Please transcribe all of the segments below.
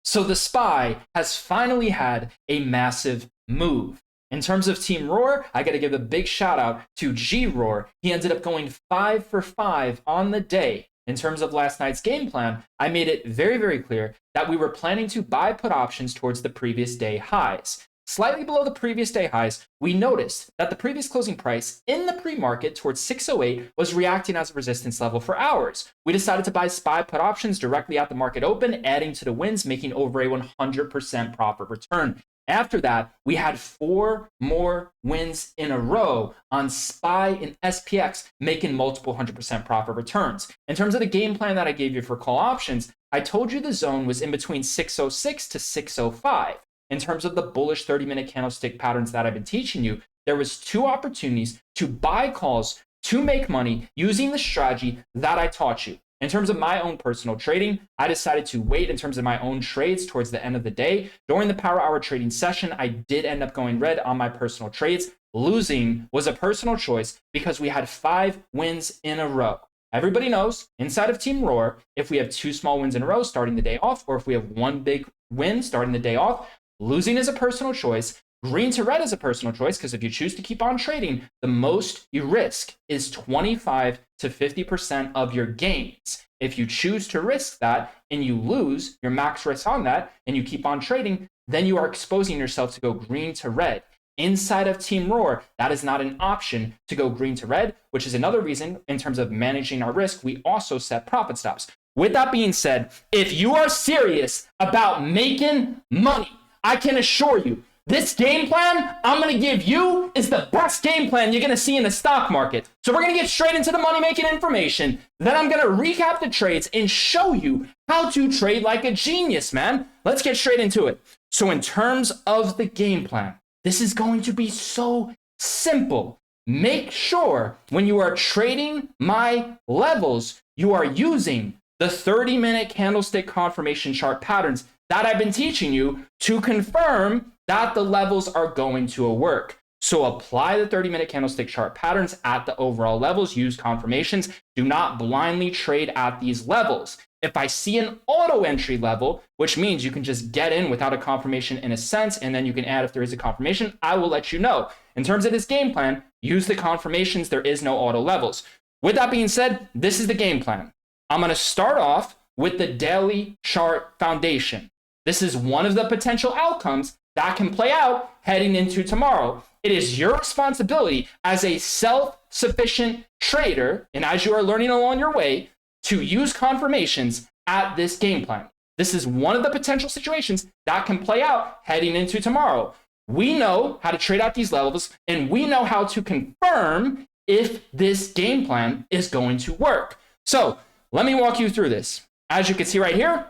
So the SPY has finally had a massive move. In terms of Team Roar, I got to give a big shout out to G Roar. He ended up going 5 for 5 on the day. In terms of last night's game plan, I made it very, very clear that we were planning to buy put options towards the previous day highs. Slightly below the previous day highs, we noticed that the previous closing price in the pre-market towards 608 was reacting as a resistance level for hours. We decided to buy SPY put options directly at the market open, adding to the wins, making over a 100% profit return. After that, we had 4 more wins in a row on SPY and SPX, making multiple 100% profit returns. In terms of the game plan that I gave you for call options, I told you the zone was in between 606 to 605. In terms of the bullish 30-minute candlestick patterns that I've been teaching you, there was 2 opportunities to buy calls to make money using the strategy that I taught you. In terms of my own personal trading, I decided to wait in terms of my own trades towards the end of the day. During the power hour trading session, I did end up going red on my personal trades. Losing was a personal choice because we had 5 wins in a row. Everybody knows inside of Team Roar, if we have 2 small wins in a row starting the day off, or if we have 1 big win starting the day off, losing is a personal choice. Green to red is a personal choice because if you choose to keep on trading, the most you risk is 25 to 50% of your gains. If you choose to risk that and you lose your max risk on that and you keep on trading, then you are exposing yourself to go green to red. Inside of Team Roar, that is not an option to go green to red, which is another reason in terms of managing our risk, we also set profit stops. With that being said, if you are serious about making money, I can assure you, this game plan I'm going to give you is the best game plan you're going to see in the stock market. So we're going to get straight into the money-making information. Then I'm going to recap the trades and show you how to trade like a genius, man. Let's get straight into it. So in terms of the game plan, this is going to be so simple. Make sure when you are trading my levels, you are using the 30-minute candlestick confirmation chart patterns that I've been teaching you to confirm that the levels are going to work. So apply the 30-minute candlestick chart patterns at the overall levels, use confirmations. Do not blindly trade at these levels. If I see an auto entry level, which means you can just get in without a confirmation in a sense, and then you can add if there is a confirmation, I will let you know. In terms of this game plan, use the confirmations. There is no auto levels. With that being said, this is the game plan. I'm going to start off with the daily chart foundation. This is one of the potential outcomes that can play out heading into tomorrow. It is your responsibility as a self-sufficient trader, and as you are learning along your way, to use confirmations at this game plan. This is one of the potential situations that can play out heading into tomorrow. We know how to trade out these levels, and we know how to confirm if this game plan is going to work. So let me walk you through this. As you can see right here,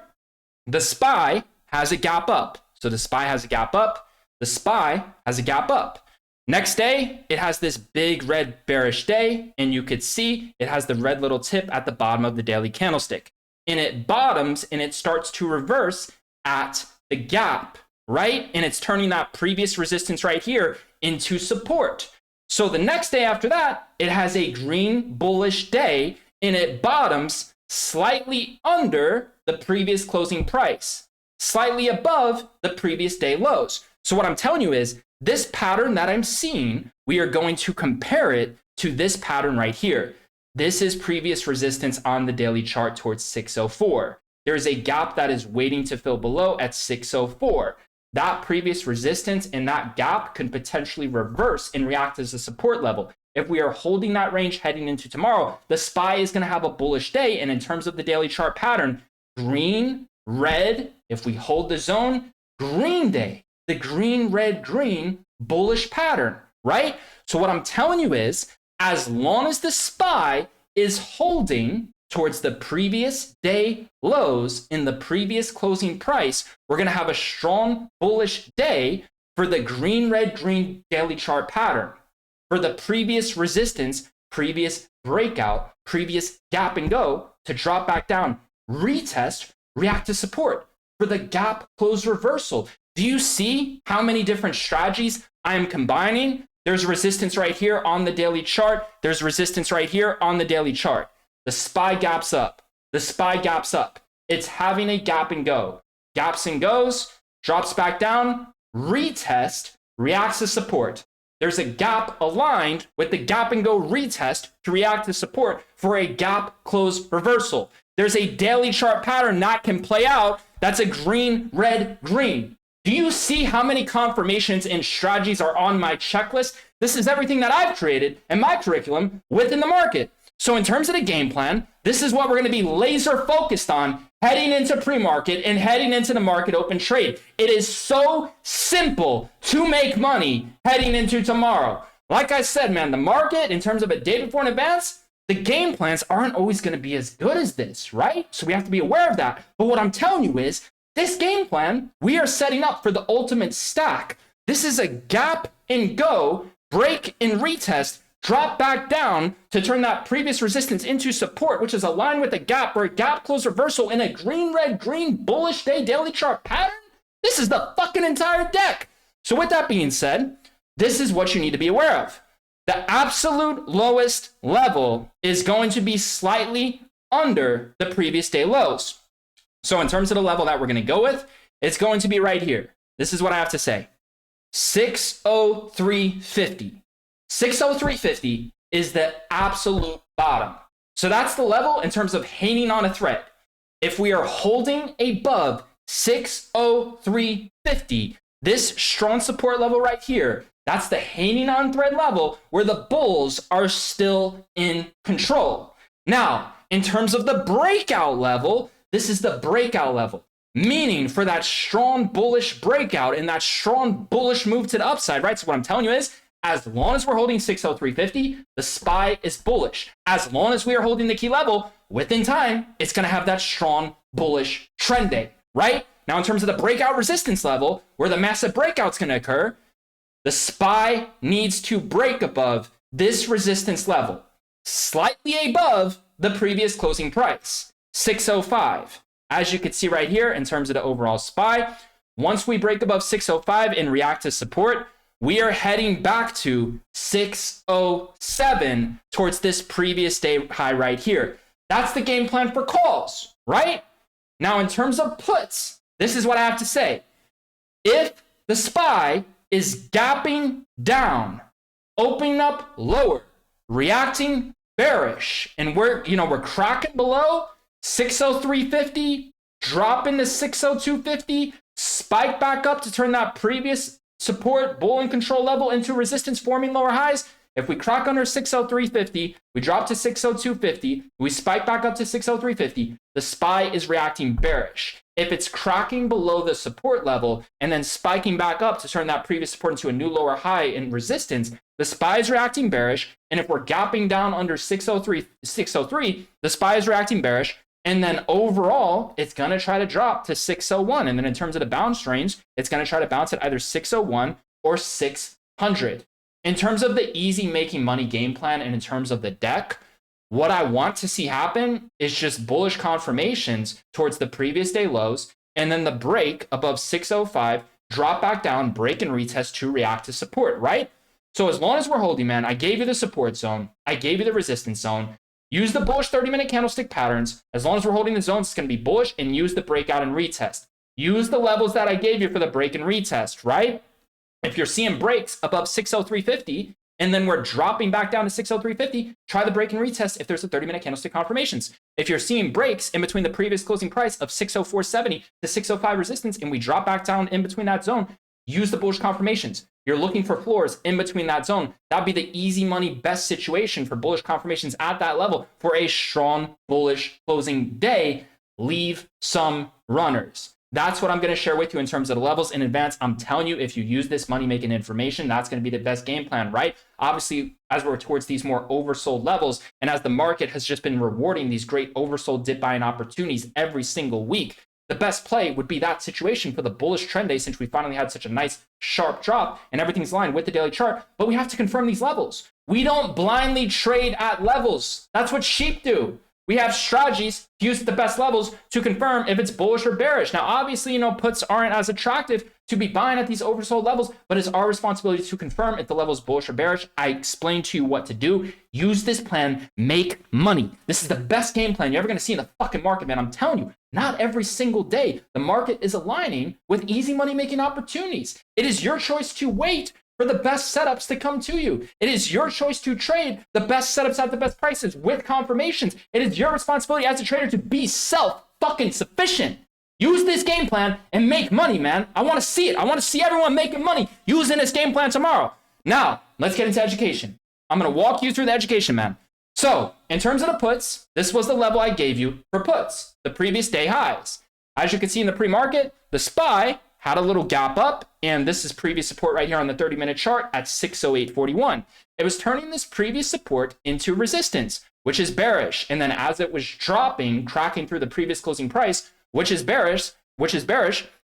the SPY has a gap up. So the SPY has a gap up. The SPY has a gap up. Next day, it has this big red bearish day, and you could see it has the red little tip at the bottom of the daily candlestick. And it bottoms and it starts to reverse at the gap, right? And it's turning that previous resistance right here into support. So the next day after that, it has a green bullish day, and it bottoms slightly under the previous closing price, slightly above the previous day lows. So what I'm telling you is this pattern that I'm seeing, we are going to compare it to this pattern right here. This is previous resistance on the daily chart towards 604. There is a gap that is waiting to fill below at 604. That previous resistance and that gap can potentially reverse and react as a support level. If we are holding that range heading into tomorrow, the SPY is going to have a bullish day. And in terms of the daily chart pattern, green, red, if we hold the zone, green day, the green, red, green bullish pattern, right? So what I'm telling you is, as long as the SPY is holding towards the previous day lows in the previous closing price, we're going to have a strong bullish day for the green, red, green daily chart pattern. For the previous resistance, previous breakout, previous gap and go to drop back down, retest, react to support. For the gap close reversal, do you see how many different strategies I am combining? There's resistance right here on the daily chart. There's resistance right here on the daily chart. The SPY gaps up. The SPY gaps up. It's having a gap and go. gaps and goes, drops back down, retest, reacts to support. There's a gap aligned with the gap and go retest to react to support for a gap close reversal. There's a daily chart pattern that can play out. That's a green, red, green. Do you see how many confirmations and strategies are on my checklist? This is everything that I've created in my curriculum within the market. So in terms of the game plan, this is what we're going to be laser focused on heading into pre-market and heading into the market open trade. It is so simple to make money heading into tomorrow. Like I said, man, the market, in terms of a day before in advance, the game plans aren't always going to be as good as this, right? So we have to be aware of that. But what I'm telling you is, this game plan, we are setting up for the ultimate stack. This is a gap and go, break and retest, drop back down to turn that previous resistance into support, which is aligned with a gap or a gap close reversal in a green, red, green bullish day daily chart pattern. This is the fucking entire deck. So with that being said, this is what you need to be aware of. The absolute lowest level is going to be slightly under the previous day lows. So in terms of the level that we're going to go with, it's going to be right here. This is what I have to say. 603.50. 603.50 is the absolute bottom. So that's the level in terms of hanging on a thread. If we are holding above 603.50, this strong support level right here, that's the hanging on thread level where the bulls are still in control. Now, in terms of the breakout level, this is the breakout level, meaning for that strong bullish breakout and that strong bullish move to the upside, right? So what I'm telling you is, as long as we're holding 603.50, the SPY is bullish. As long as we are holding the key level, within time, it's going to have that strong bullish trend day, right? Now, in terms of the breakout resistance level, where the massive breakout's going to occur, the SPY needs to break above this resistance level, slightly above the previous closing price, 605. As you can see right here, in terms of the overall SPY, once we break above 605 and react to support, we are heading back to 607 towards this previous day high right here. That's the game plan for calls, right? Now, in terms of puts, this is what I have to say. If the SPY is gapping down, opening up lower, reacting bearish, and we're cracking below 603.50, dropping to 602.50, spike back up to turn that previous support bull and control level into resistance, forming lower highs. If we crack under 603.50, we drop to 602.50, we spike back up to 603.50, the SPY is reacting bearish. If it's cracking below the support level and then spiking back up to turn that previous support into a new lower high in resistance, the SPY is reacting bearish. And if we're gapping down under 603, the SPY is reacting bearish. And then overall, it's going to try to drop to 601. And then in terms of the bounce range, it's going to try to bounce at either 601 or 600. In terms of the easy making money game plan and in terms of the deck, what I want to see happen is just bullish confirmations towards the previous day lows, and then the break above 605, drop back down, break and retest to react to support, right? So as long as we're holding, man, I gave you the support zone, I gave you the resistance zone. Use the bullish 30-minute candlestick patterns. As long as we're holding the zones, it's going to be bullish, and use the breakout and retest. Use the levels that I gave you for the break and retest, right? If you're seeing breaks above 603.50, and then we're dropping back down to 603.50, try the break and retest if there's a 30-minute candlestick confirmations. If you're seeing breaks in between the previous closing price of 604.70 to 605 resistance, and we drop back down in between that zone, use the bullish confirmations. You're looking for floors in between that zone. That'd be the easy money best situation for bullish confirmations at that level for a strong bullish closing day. Leave some runners. That's what I'm going to share with you in terms of the levels in advance. I'm telling you, if you use this money-making information, that's going to be the best game plan, right? Obviously, as we're towards these more oversold levels, and as the market has just been rewarding these great oversold dip buying opportunities every single week, the best play would be that situation for the bullish trend day, since we finally had such a nice sharp drop and everything's aligned with the daily chart. But we have to confirm these levels. We don't blindly trade at levels. That's what sheep do. We have strategies to use the best levels to confirm if it's bullish or bearish. Now, obviously, puts aren't as attractive to be buying at these oversold levels, but it's our responsibility to confirm if the level is bullish or bearish. I explained to you what to do. Use this plan, make money. This is the best game plan you're ever going to see in the fucking market, man. I'm telling you, not every single day the market is aligning with easy money making opportunities. It is your choice to wait for the best setups to come to you. It is your choice to trade the best setups at the best prices with confirmations. It is your responsibility as a trader to be self-fucking sufficient. Use this game plan and make money, man. I want to see it. I want to see everyone making money using this game plan tomorrow. Now, let's get into education. I'm going to walk you through the education, man. So, in terms of the puts, this was the level I gave you for puts, the previous day highs. As you can see in the pre-market, the SPY had a little gap up, and this is previous support right here on the 30-minute chart at 608.41. It was turning this previous support into resistance, which is bearish. And then as it was dropping, cracking through the previous closing price, which is bearish,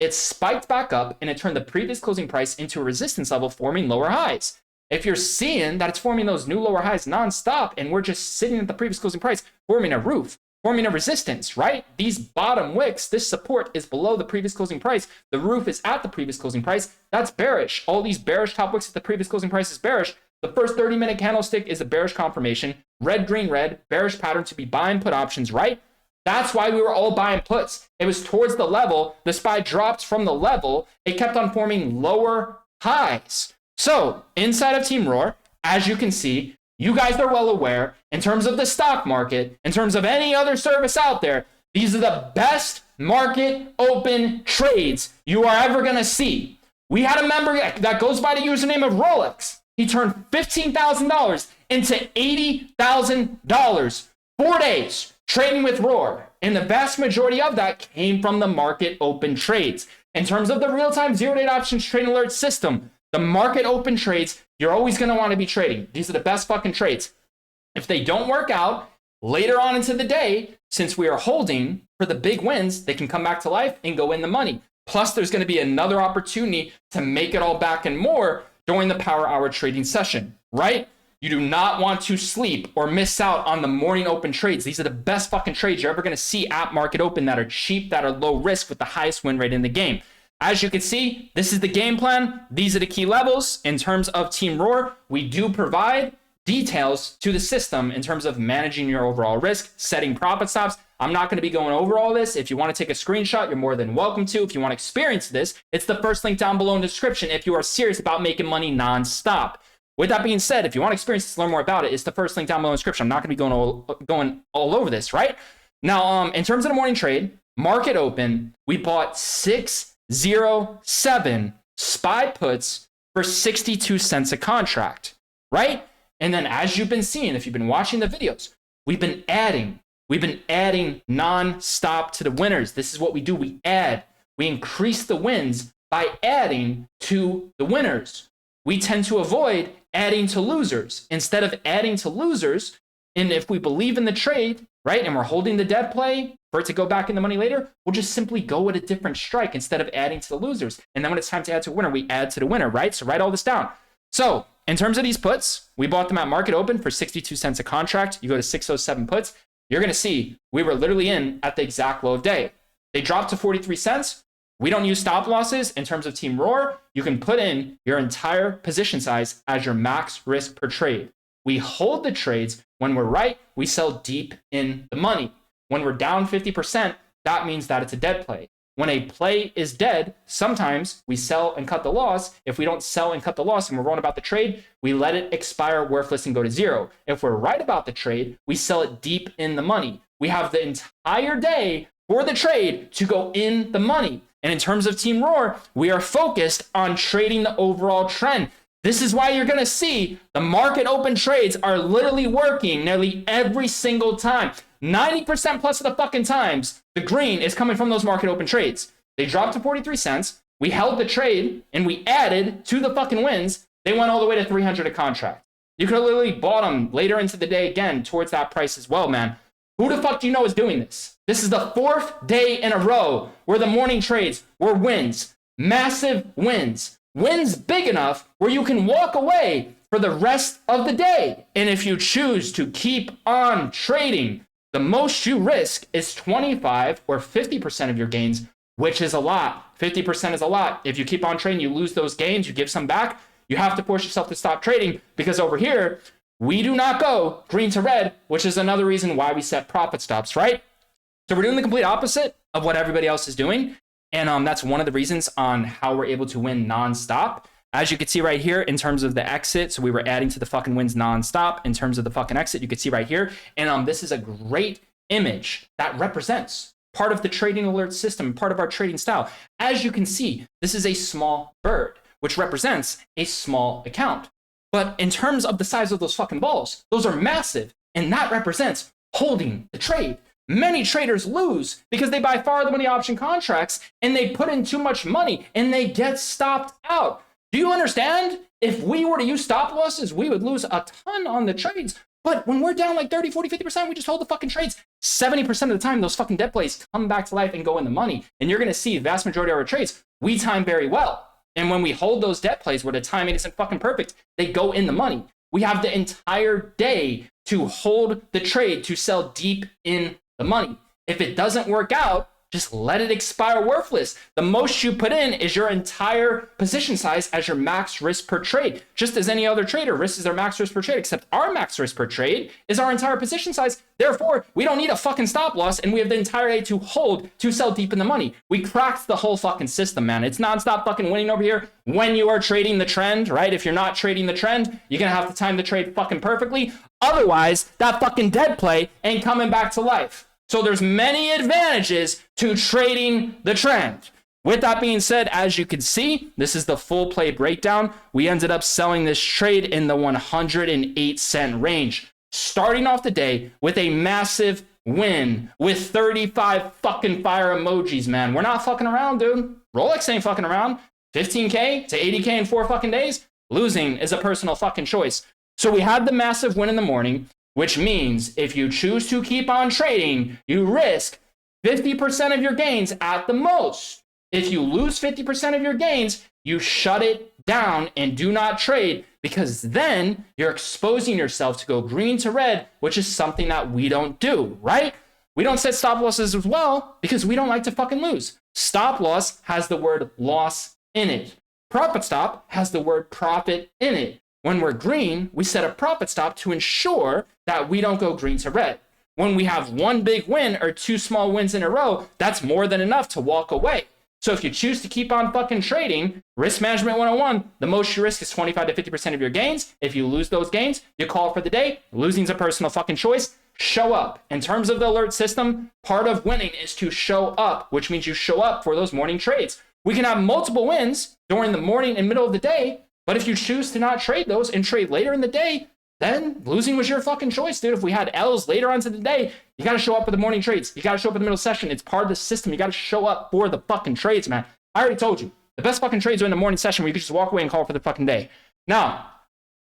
it spiked back up and it turned the previous closing price into a resistance level, forming lower highs. If you're seeing that it's forming those new lower highs nonstop, and we're just sitting at the previous closing price, forming a roof, forming a resistance, right? These bottom wicks, this support is below the previous closing price. The roof is at the previous closing price. That's bearish. All these bearish top wicks at the previous closing price is bearish. The first 30-minute candlestick is a bearish confirmation. Red, green, red, bearish pattern to be buying put options, right? That's why we were all buying puts. It was towards the level. The SPY dropped from the level. It kept on forming lower highs. So inside of Team Roar, as you can see, you guys are well aware, in terms of the stock market, in terms of any other service out there, these are the best market open trades you are ever going to see. We had a member that goes by the username of Rolex. He turned $15,000 into $80,000, 4 days trading with Roar. And the vast majority of that came from the market open trades. In terms of the real-time zero-day options trading alert system, the market open trades, you're always going to want to be trading. These are the best fucking trades. If they don't work out later on into the day, since we are holding for the big wins, they can come back to life and go in the money. Plus, there's going to be another opportunity to make it all back and more during the power hour trading session, right? You do not want to sleep or miss out on the morning open trades. These are the best fucking trades you're ever going to see at market open that are cheap, that are low risk with the highest win rate in the game. As you can see, this is the game plan. These are the key levels. In terms of Team Roar, we do provide details to the system in terms of managing your overall risk, setting profit stops. I'm not going to be going over all this. If you want to take a screenshot, you're more than welcome to. If you want to experience this, it's the first link down below in the description if you are serious about making money nonstop. With that being said, if you want to experience this, learn more about it, it's the first link down below in the description. I'm not going to be going all over this, right? Now, in terms of the morning trade, market open, we bought 607 SPY puts for 62 cents a contract, right? And then as you've been seeing, if you've been watching the videos, we've been adding non-stop to the winners. This is what we do. We increase the wins by adding to the winners. We tend to avoid adding to losers. Instead of adding to losers, and if we believe in the trade, right, and we're holding the dead play for it to go back in the money later, we'll just simply go with a different strike instead of adding to the losers. And then when it's time to add to a winner, we add to the winner, right? So write all this down. So in terms of these puts, we bought them at market open for 62 cents a contract. You go to 607 puts, you're going to see we were literally in at the exact low of day. They dropped to 43 cents. We don't use stop losses. In terms of Team Roar, you can put in your entire position size as your max risk per trade. We hold the trades. When we're right, we sell deep in the money. When we're down 50%, that means that it's a dead play. When a play is dead, sometimes we sell and cut the loss. If we don't sell and cut the loss and we're wrong about the trade, we let it expire worthless and go to zero. If we're right about the trade, we sell it deep in the money. We have the entire day for the trade to go in the money. And in terms of Team Roar, we are focused on trading the overall trend. This is why you're going to see the market open trades are literally working nearly every single time. 90% plus of the fucking times, the green is coming from those market open trades. They dropped to 43 cents. We held the trade and we added to the fucking wins. They went all the way to 300 a contract. You could have literally bought them later into the day again towards that price as well, man. Who the fuck do you know is doing this? This is the fourth day in a row where the morning trades were wins. Massive wins. Wins big enough where you can walk away for the rest of the day. And if you choose to keep on trading, The most you risk is 25 or 50% of your gains, which is a lot. 50% is a lot. If you keep on trading, you lose those gains, you give some back, you have to force yourself to stop trading, because over here, we do not go green to red, which is another reason why we set profit stops, right? So we're doing the complete opposite of what everybody else is doing. And that's one of the reasons on how we're able to win nonstop. As you can see right here, in terms of the exit, so we were adding to the fucking wins nonstop. In terms of the fucking exit, you can see right here. And this is a great image that represents part of the trading alert system, part of our trading style. As you can see, this is a small bird, which represents a small account. But in terms of the size of those fucking balls, those are massive. And that represents holding the trade. Many traders lose because they buy far the money option contracts and they put in too much money and they get stopped out. Do you understand? If we were to use stop losses, we would lose a ton on the trades. But when we're down like 30, 40, 50%, we just hold the fucking trades. 70% of the time, those fucking dead plays come back to life and go in the money. And you're going to see the vast majority of our trades, we time very well. And when we hold those debt plays where the timing isn't fucking perfect, they go in the money. We have the entire day to hold the trade to sell deep in the money. If it doesn't work out, just let it expire worthless. The most you put in is your entire position size as your max risk per trade. Just as any other trader, risk is their max risk per trade, except our max risk per trade is our entire position size. Therefore, we don't need a fucking stop loss, and we have the entire day to hold to sell deep in the money. We cracked the whole fucking system, man. It's nonstop fucking winning over here when you are trading the trend, right? If you're not trading the trend, you're gonna have to time the trade fucking perfectly. Otherwise, that fucking dead play ain't coming back to life. So there's many advantages to trading the trend. With that being said, as you can see, this is the full play breakdown. We ended up selling this trade in the 108 cent range, starting off the day with a massive win with 35 fucking fire emojis, man. We're not fucking around, dude. Rolex ain't fucking around. 15K to 80K in 4 fucking days. Losing is a personal fucking choice. So we had the massive win in the morning, which means if you choose to keep on trading, you risk 50% of your gains at the most. If you lose 50% of your gains, you shut it down and do not trade, because then you're exposing yourself to go green to red, which is something that we don't do, right? We don't set stop losses as well because we don't like to fucking lose. Stop loss has the word loss in it. Profit stop has the word profit in it. When we're green, we set a profit stop to ensure that we don't go green to red. When we have one big win or 2 small wins in a row, that's more than enough to walk away. So if you choose to keep on fucking trading, risk management 101, the most you risk is 25 to 50% of your gains. If you lose those gains, you call for the day. Losing's a personal fucking choice. Show up. In terms of the alert system, part of winning is to show up, which means you show up for those morning trades. We can have multiple wins during the morning and middle of the day, but if you choose to not trade those and trade later in the day, then losing was your fucking choice, dude. If we had L's later on to the day, you got to show up for the morning trades. You got to show up in the middle session. It's part of the system. You got to show up for the fucking trades, man. I already told you. The best fucking trades are in the morning session where you can just walk away and call for the fucking day. Now,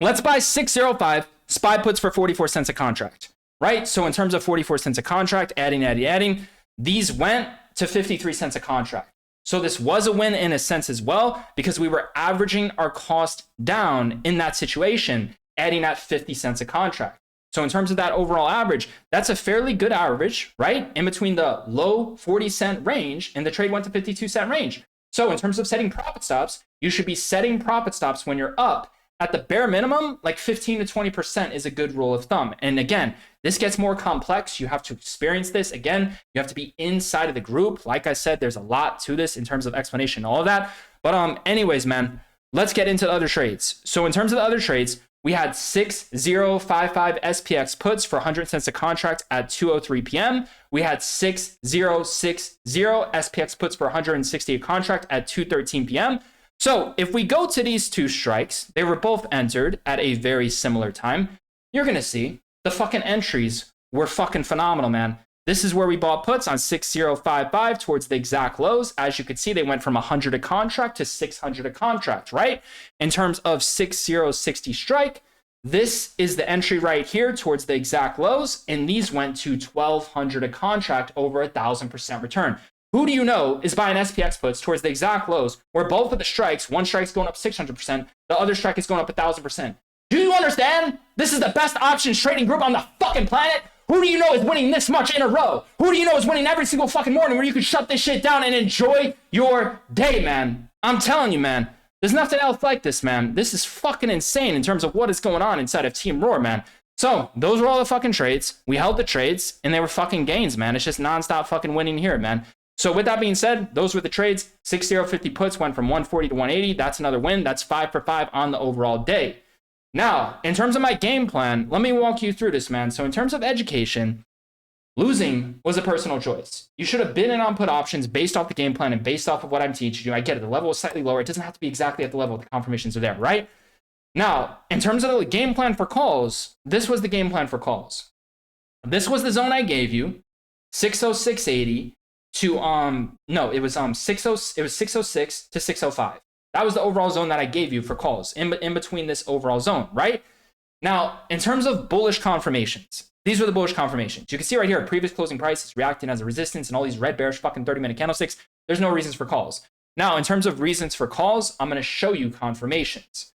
let's buy 605 SPY puts for 44 cents a contract, right? So in terms of 44 cents a contract, adding, these went to 53 cents a contract. So this was a win in a sense as well, because we were averaging our cost down in that situation, adding at 50 cents a contract. So in terms of that overall average, that's a fairly good average, right? In between the low 40 cent range and the trade went to 52 cent range. So in terms of setting profit stops, you should be setting profit stops when you're up. At the bare minimum, like 15 to 20% is a good rule of thumb. And again, this gets more complex. You have to experience this. Again, you have to be inside of the group. Like I said, there's a lot to this in terms of explanation, all of that. But anyways, man, let's get into the other trades. So in terms of the other trades, we had 6055 SPX puts for 100 cents a contract at 2:03 p.m. We had 6060 SPX puts for 160 a contract at 2:13 p.m. So if we go to these 2 strikes, they were both entered at a very similar time. You're going to see the fucking entries were fucking phenomenal, man. This is where we bought puts on 6055 towards the exact lows. As you can see, they went from 100 a contract to 600 a contract, right? In terms of 6060 strike, this is the entry right here towards the exact lows. And these went to 1200 a contract, over 1,000% return. Who do you know is buying SPX puts towards the exact lows where both of the strikes, one strike's going up 600%, the other strike is going up 1,000%? Do you understand? This is the best options trading group on the fucking planet. Who do you know is winning this much in a row? Who do you know is winning every single fucking morning where you can shut this shit down and enjoy your day, man? I'm telling you, man. There's nothing else like this, man. This is fucking insane in terms of what is going on inside of Team Roar, man. So those were all the fucking trades. We held the trades and they were fucking gains, man. It's just nonstop fucking winning here, man. So with that being said, those were the trades. 6-0-50 puts went from 140 to 180. That's another win. That's 5 for 5 on the overall day. Now, in terms of my game plan, let me walk you through this, man. So in terms of education, losing was a personal choice. You should have been in on put options based off the game plan and based off of what I'm teaching you. I get it. The level is slightly lower. It doesn't have to be exactly at the level the confirmations are there, right? Now, in terms of the game plan for calls, this was the game plan for calls. This was the zone I gave you, 606.80 to it was 606 to 605. That was the overall zone that I gave you for calls in between this overall zone, right? Now, in terms of bullish confirmations, these were the bullish confirmations. You can see right here, previous closing price is reacting as a resistance and all these red bearish fucking 30-minute candlesticks. There's no reasons for calls. Now, in terms of reasons for calls, I'm going to show you confirmations.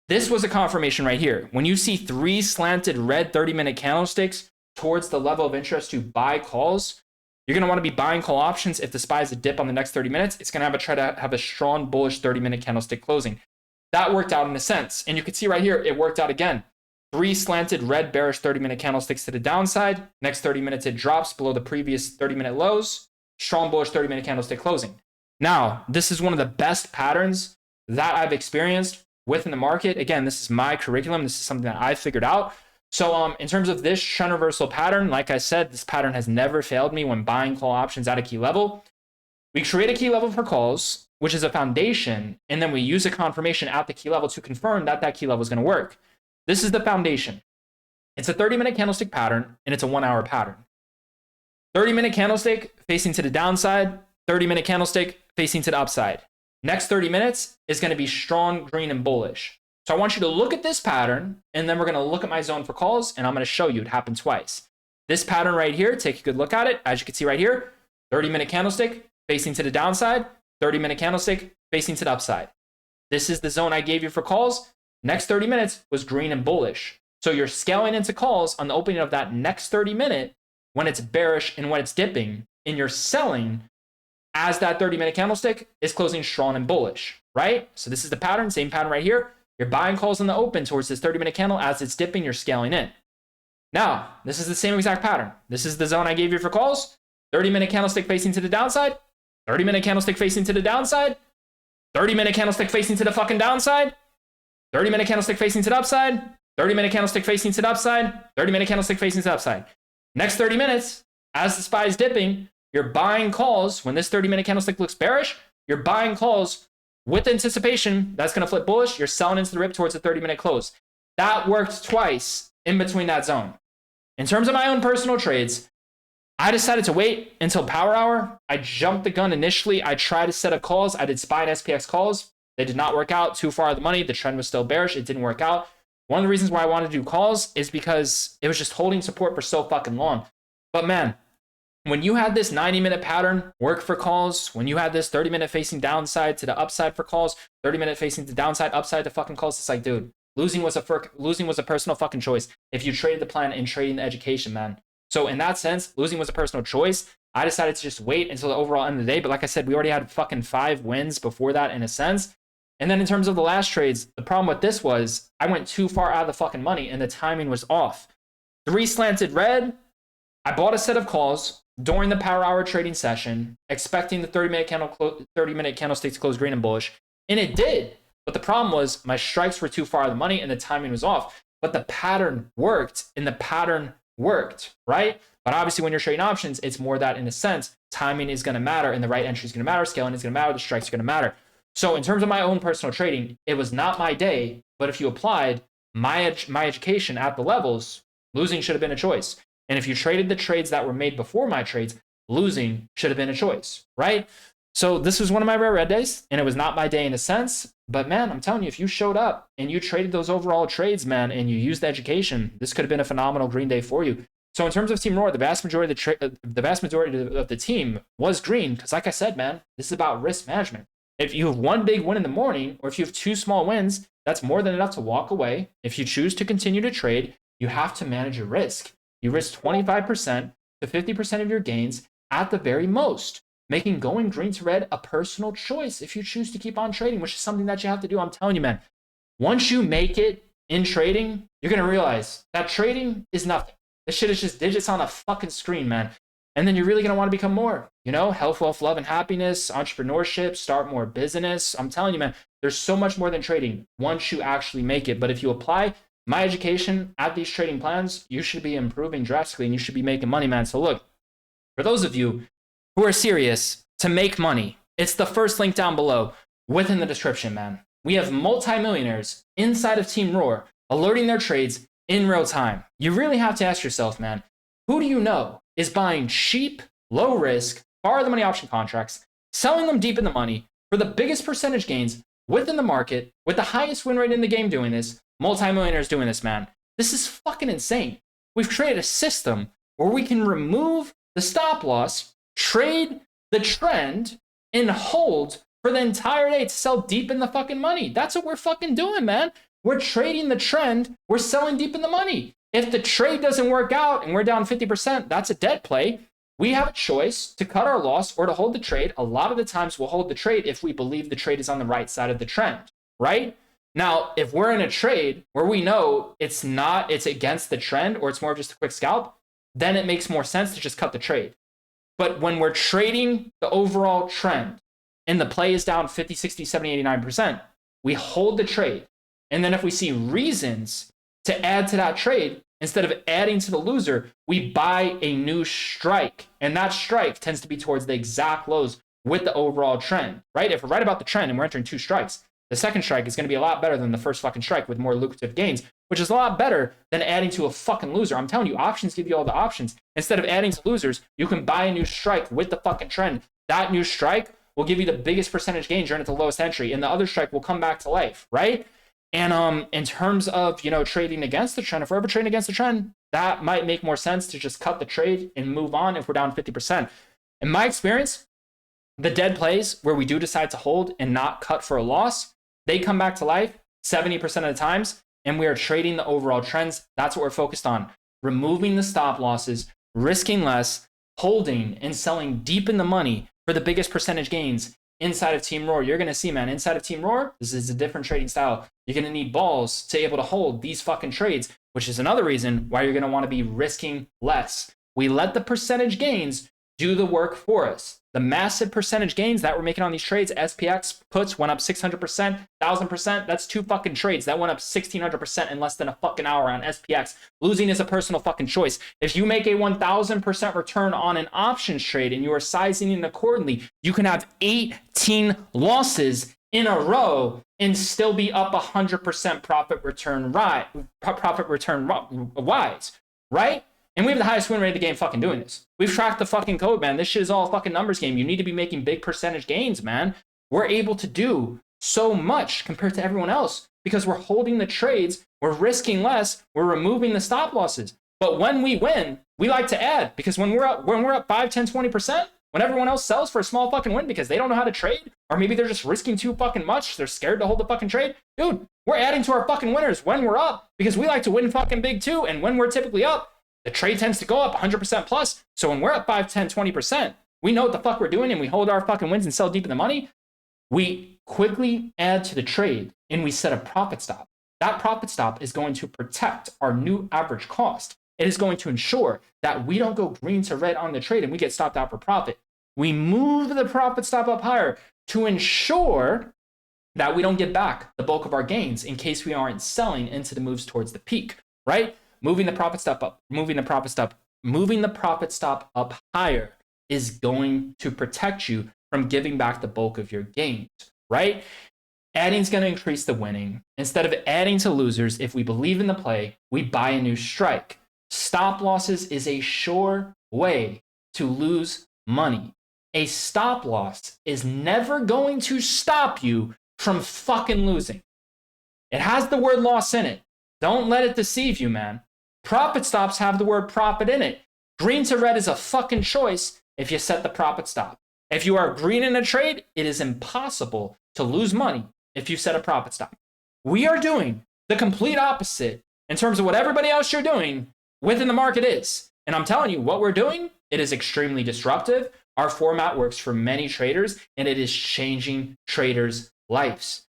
This was a confirmation right here. When you see 3 slanted red 30-minute candlesticks towards the level of interest to buy calls, you're going to want to be buying call options. If the SPY is a dip on the next 30 minutes, it's going to try to have a strong bullish 30-minute candlestick closing. That worked out in a sense. And you can see right here, it worked out again. 3 slanted red bearish 30-minute candlesticks to the downside. Next 30 minutes, it drops below the previous 30-minute lows. Strong bullish 30-minute candlestick closing. Now, this is one of the best patterns that I've experienced within the market. Again, this is my curriculum. This is something that I figured out. So in terms of this trend reversal pattern, like I said, this pattern has never failed me when buying call options at a key level. We create a key level for calls, which is a foundation, and then we use a confirmation at the key level to confirm that that key level is going to work. This is the foundation. It's a 30-minute candlestick pattern, and it's a 1-hour pattern. 30-minute candlestick facing to the downside, 30-minute candlestick facing to the upside. Next 30 minutes is going to be strong, green, and bullish. So I want you to look at this pattern, and then we're going to look at my zone for calls, and I'm going to show you it happened twice. This pattern right here, take a good look at it. As you can see right here, 30-minute candlestick facing to the downside, 30-minute candlestick facing to the upside. This is the zone I gave you for calls. Next 30 minutes was green and bullish. So you're scaling into calls on the opening of that next 30 minute when it's bearish and when it's dipping, and you're selling as that 30-minute candlestick is closing strong and bullish, right? So this is the pattern, same pattern right here. You're buying calls on the open towards this 30-minute candle. As it's dipping, you're scaling in. Now, this is the same exact pattern. This is the zone I gave you for calls. 30-minute candlestick facing to the downside. 30-minute candlestick facing to the downside. 30-minute candlestick facing to the fucking downside. 30-minute candlestick facing to the upside. 30-minute candlestick facing to the upside. 30-minute candlestick facing to the upside. Next 30 minutes, as the SPY is dipping, you're buying calls. When this 30-minute candlestick looks bearish, you're buying calls with anticipation that's going to flip bullish. You're selling into the rip towards the 30-minute close. That worked twice in between that zone. In terms of my own personal trades, I decided to wait until power hour. I jumped the gun initially. I tried a set of calls. I did SPY and SPX calls. They did not work out. Too far of the money. The trend was still bearish. It didn't work out. One of the reasons why I wanted to do calls is because it was just holding support for so fucking long. But man, when you had this 90-minute pattern work for calls, when you had this 30-minute facing downside to the upside for calls, 30-minute facing to downside, upside to fucking calls, it's like, dude, losing was a personal fucking choice if you traded the plan and trading the education, man. So in that sense, losing was a personal choice. I decided to just wait until the overall end of the day. But like I said, we already had fucking 5 wins before that in a sense. And then in terms of the last trades, the problem with this was I went too far out of the fucking money and the timing was off. 3 slanted red. I bought a set of calls during the power hour trading session, expecting the 30-minute candlestick to close green and bullish. And it did. But the problem was my strikes were too far out of the money and the timing was off. But the pattern worked, and the pattern worked, right? But obviously when you're trading options, it's more that in a sense, timing is going to matter and the right entry is going to matter, scaling is going to matter, the strikes are going to matter. So in terms of my own personal trading, it was not my day, but if you applied my education at the levels, losing should have been a choice. And if you traded the trades that were made before my trades, losing should have been a choice, right? So this was one of my rare red days, and it was not my day in a sense. But man, I'm telling you, if you showed up and you traded those overall trades, man, and you used the education, this could have been a phenomenal green day for you. So in terms of Team Roar, the vast majority of the team was green because, like I said, man, this is about risk management. If you have one big win in the morning, or if you have 2 small wins, that's more than enough to walk away. If you choose to continue to trade, you have to manage your risk. You risk 25% to 50% of your gains at the very most, making going green to red a personal choice if you choose to keep on trading, which is something that you have to do. I'm telling you, man, once you make it in trading, you're going to realize that trading is nothing. This shit is just digits on a fucking screen, man. And then you're really going to want to become more, health, wealth, love, and happiness, entrepreneurship, start more business. I'm telling you, man, there's so much more than trading once you actually make it. But if you apply my education at these trading plans, you should be improving drastically and you should be making money, man. So look, for those of you who are serious to make money, it's the first link down below within the description, man. We have multimillionaires inside of Team Roar alerting their trades in real time. You really have to ask yourself, man, who do you know is buying cheap, low risk, borrow the money option contracts, selling them deep in the money for the biggest percentage gains within the market with the highest win rate in the game doing this? Multimillionaires doing this, man. This is fucking insane. We've created a system where we can remove the stop loss, trade the trend, and hold for the entire day to sell deep in the fucking money. That's what we're fucking doing, man. We're trading the trend. We're selling deep in the money. If the trade doesn't work out and we're down 50%, that's a dead play. We have a choice to cut our loss or to hold the trade. A lot of the times we'll hold the trade if we believe the trade is on the right side of the trend, right? Now, if we're in a trade where we know it's against the trend or it's more of just a quick scalp, then it makes more sense to just cut the trade. But when we're trading the overall trend and the play is down 50, 60, 70, 89%, we hold the trade. And then if we see reasons to add to that trade, instead of adding to the loser, we buy a new strike. And that strike tends to be towards the exact lows with the overall trend, right? If we're right about the trend and we're entering 2 strikes, the second strike is going to be a lot better than the first fucking strike with more lucrative gains, which is a lot better than adding to a fucking loser. I'm telling you, options give you all the options. Instead of adding to losers, you can buy a new strike with the fucking trend. That new strike will give you the biggest percentage gains during at the lowest entry, and the other strike will come back to life, right? And in terms of, trading against the trend, if we're ever trading against the trend, that might make more sense to just cut the trade and move on if we're down 50%. In my experience, the dead plays where we do decide to hold and not cut for a loss, they come back to life 70% of the times, and we are trading the overall trends. That's what we're focused on. Removing the stop losses, risking less, holding and selling deep in the money for the biggest percentage gains inside of Team Roar. You're going to see, man, inside of Team Roar, this is a different trading style. You're going to need balls to be able to hold these fucking trades, which is another reason why you're going to want to be risking less. We let the percentage gains do the work for us. The massive percentage gains that we're making on these trades, SPX puts went up 600%, 1000%. That's 2 fucking trades. That went up 1600% in less than a fucking hour on SPX. Losing is a personal fucking choice. If you make a 1000% return on an options trade and you are sizing it accordingly, you can have 18 losses in a row and still be up 100% profit return wise, right? And we have the highest win rate of the game fucking doing this. We've tracked the fucking code, man. This shit is all a fucking numbers game. You need to be making big percentage gains, man. We're able to do so much compared to everyone else because we're holding the trades, we're risking less, we're removing the stop losses. But when we win, we like to add because when we're up 5, 10, 20%, when everyone else sells for a small fucking win because they don't know how to trade, or maybe they're just risking too fucking much, they're scared to hold the fucking trade, dude, we're adding to our fucking winners when we're up because we like to win fucking big too. And when we're typically up, the trade tends to go up 100% plus. So when we're up 5, 10, 20%, we know what the fuck we're doing and we hold our fucking wins and sell deep in the money. We quickly add to the trade and we set a profit stop. That profit stop is going to protect our new average cost. It is going to ensure that we don't go green to red on the trade and we get stopped out for profit. We move the profit stop up higher to ensure that we don't get back the bulk of our gains in case we aren't selling into the moves towards the peak, right? Moving the profit stop up, moving the profit stop up higher is going to protect you from giving back the bulk of your gains, right? Adding is going to increase the winning. Instead of adding to losers, if we believe in the play, we buy a new strike. Stop losses is a sure way to lose money. A stop loss is never going to stop you from fucking losing. It has the word loss in it. Don't let it deceive you, man. Profit stops have the word profit in it. Green to red is a fucking choice if you set the profit stop. If you are green in a trade, it is impossible to lose money if you set a profit stop. We are doing the complete opposite in terms of what everybody else you're doing. within the market is. And I'm telling you, what we're doing, it is extremely disruptive. Our format works for many traders, and it is changing traders' lives.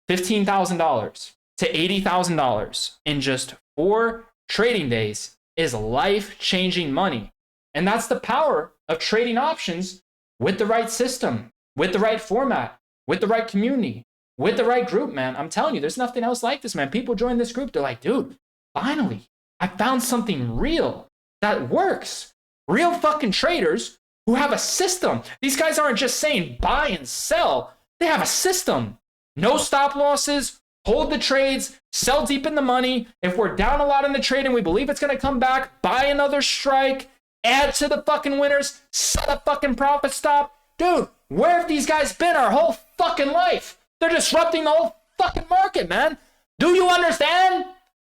$15,000 to $80,000 in just 4 trading days is life-changing money. And that's the power of trading options with the right system, with the right format, with the right community, with the right group, man. I'm telling you, there's nothing else like this, man. People join this group, they're like, dude, finally, I found something real that works. Real fucking traders who have a system. These guys aren't just saying buy and sell. They have a system. No stop losses, hold the trades, sell deep in the money. If we're down a lot in the trade and we believe it's going to come back, buy another strike, add to the fucking winners, set a fucking profit stop. Dude, where have these guys been our whole fucking life? They're disrupting the whole fucking market, man. Do you understand?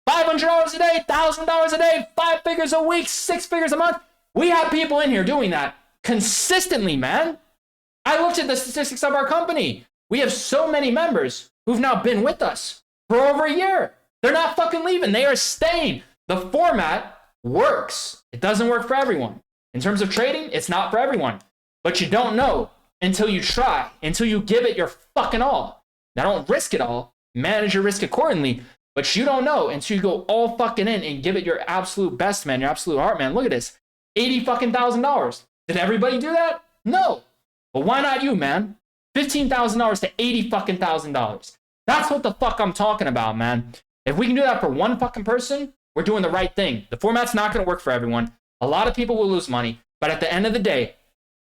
$500 a day, $1,000 a day, 5 figures a week, 6 figures a month. We have people in here doing that consistently, man. I looked at the statistics of our company. We have so many members who've now been with us for over a year. They're not fucking leaving. They are staying. The format works. It doesn't work for everyone. In terms of trading, it's not for everyone. But you don't know until you try, until you give it your fucking all. Now, don't risk it all. Manage your risk accordingly. But you don't know until you go all fucking in and give it your absolute best, man, your absolute heart, man. Look at this. $80,000. Did everybody do that? No. But why not you, man? $15,000 to $80,000. That's what the fuck I'm talking about, man. If we can do that for one fucking person, we're doing the right thing. The format's not going to work for everyone. A lot of people will lose money. But at the end of the day,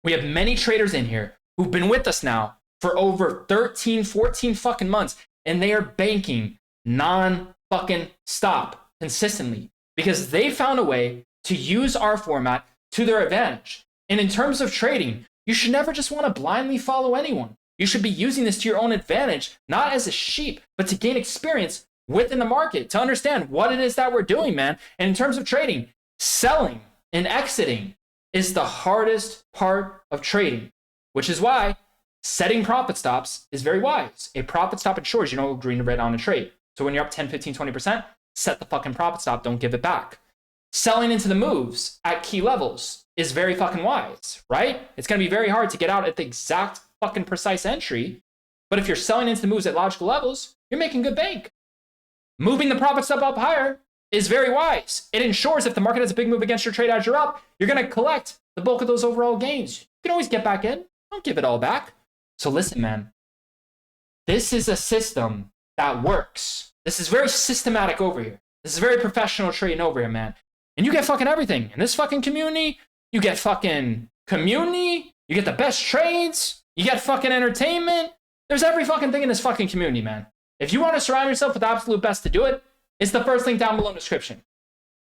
we have many traders in here who've been with us now for over 13, 14 fucking months. And they are banking non-fucking stop consistently because they found a way to use our format to their advantage. And in terms of trading, you should never just want to blindly follow anyone. You should be using this to your own advantage, not as a sheep, but to gain experience within the market, to understand what it is that we're doing, man. And in terms of trading, selling and exiting is the hardest part of trading, which is why setting profit stops is very wise. A profit stop ensures you know green to red on a trade. So when you're up 10, 15, 20%, set the fucking profit stop. Don't give it back. Selling into the moves at key levels is very fucking wise, right? It's going to be very hard to get out at the exact fucking precise entry. But if you're selling into the moves at logical levels, you're making good bank. Moving the profit stop up higher is very wise. It ensures if the market has a big move against your trade as you're up, you're going to collect the bulk of those overall gains. You can always get back in. Don't give it all back. So listen, man. This is a system that works. This is very systematic over here. This is very professional trading over here, man. And you get fucking everything. In this fucking community, you get fucking community, you get the best trades, you get fucking entertainment. There's every fucking thing in this fucking community, man. If you want to surround yourself with the absolute best to do it, it's the first link down below in the description.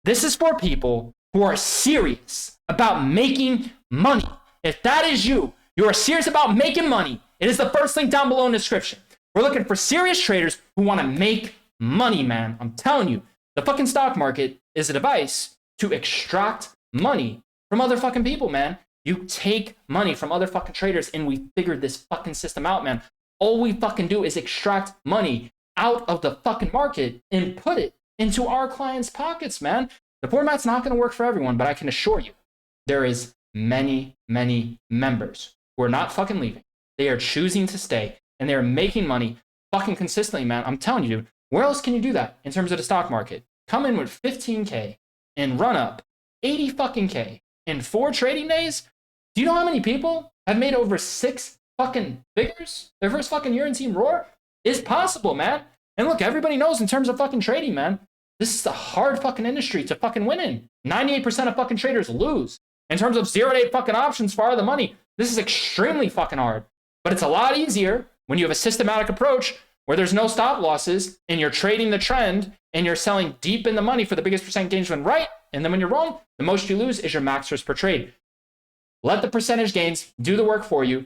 This is for people who are serious about making money. If that is you, you are serious about making money, it is the first link down below in the description. We're looking for serious traders who want to make money, man. I'm telling you, the fucking stock market is a device to extract money from other fucking people, man. You take money from other fucking traders and we figured this fucking system out, man. All we fucking do is extract money out of the fucking market and put it into our clients' pockets, man. The format's not going to work for everyone, but I can assure you, there is many, many members who are not fucking leaving. They are choosing to stay and they are making money fucking consistently, man. I'm telling you, dude, where else can you do that in terms of the stock market? Come in with 15K and run up 80 fucking K in 4 trading days? Do you know how many people have made over 6 fucking figures their first fucking year in Team Roar? It's possible, man. And look, everybody knows in terms of fucking trading, man, this is a hard fucking industry to fucking win in. 98% of fucking traders lose. In terms of 0 to 8 fucking options for the money, this is extremely fucking hard. But it's a lot easier when you have a systematic approach where there's no stop losses and you're trading the trend and you're selling deep in the money for the biggest percent gains when right. And then when you're wrong, the most you lose is your max risk per trade. Let the percentage gains do the work for you.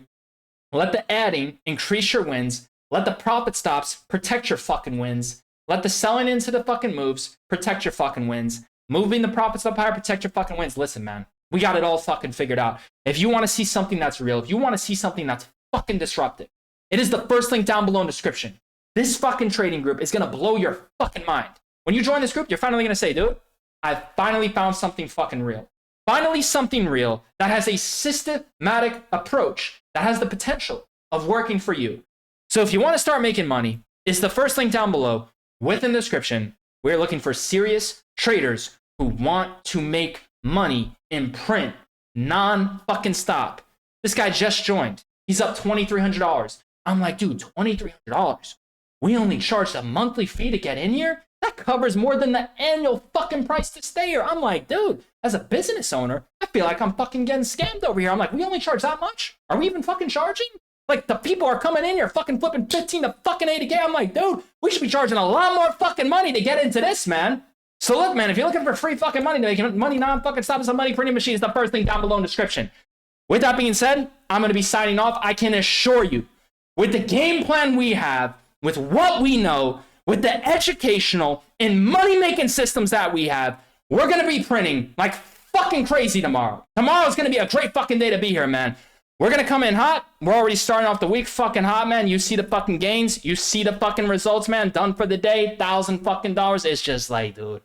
Let the adding increase your wins. Let the profit stops protect your fucking wins. Let the selling into the fucking moves protect your fucking wins. Moving the profits up higher protect your fucking wins. Listen, man, we got it all fucking figured out. If you want to see something that's real, if you want to see something that's fucking disruptive, it is the first link down below in the description. This fucking trading group is going to blow your fucking mind. When you join this group, you're finally going to say, dude, I finally found something fucking real. Finally, something real that has a systematic approach that has the potential of working for you. So if you want to start making money, it's the first link down below within the description. We're looking for serious traders who want to make money in print, non-fucking stop. This guy just joined. He's up $2,300. I'm like, dude, $2,300. We only charged a monthly fee to get in here? That covers more than the annual fucking price to stay here. I'm like, dude, as a business owner, I feel like I'm fucking getting scammed over here. I'm like, we only charge that much? Are we even fucking charging? Like, the people are coming in here fucking flipping 15 to fucking 80K. I'm like, dude, we should be charging a lot more fucking money to get into this, man. So look, man, if you're looking for free fucking money to make money non-fucking stop some money printing machines, the first thing down below in the description. With that being said, I'm going to be signing off. I can assure you, with the game plan we have, with what we know, with the educational and money-making systems that we have, we're going to be printing like fucking crazy tomorrow. Tomorrow's going to be a great fucking day to be here, man. We're going to come in hot. We're already starting off the week fucking hot, man. You see the fucking gains. You see the fucking results, man. Done for the day. $1,000 fucking dollars. It's just like, dude,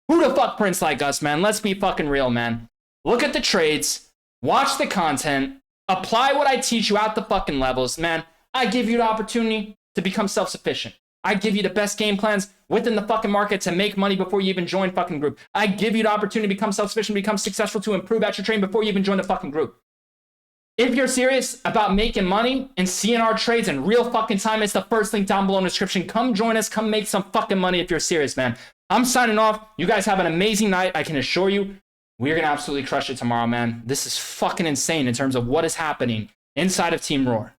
who the fuck prints like us, man? Let's be fucking real, man. Look at the trades. Watch the content. Apply what I teach you at the fucking levels, man. I give you the opportunity to become self-sufficient. I give you the best game plans within the fucking market to make money before you even join fucking group. I give you the opportunity to become self-sufficient, become successful, to improve at your trade before you even join the fucking group. If you're serious about making money and seeing our trades in real fucking time, it's the first link down below in the description. Come join us. Come make some fucking money if you're serious, man. I'm signing off. You guys have an amazing night. I can assure you, we're going to absolutely crush it tomorrow, man. This is fucking insane in terms of what is happening inside of Team Roar.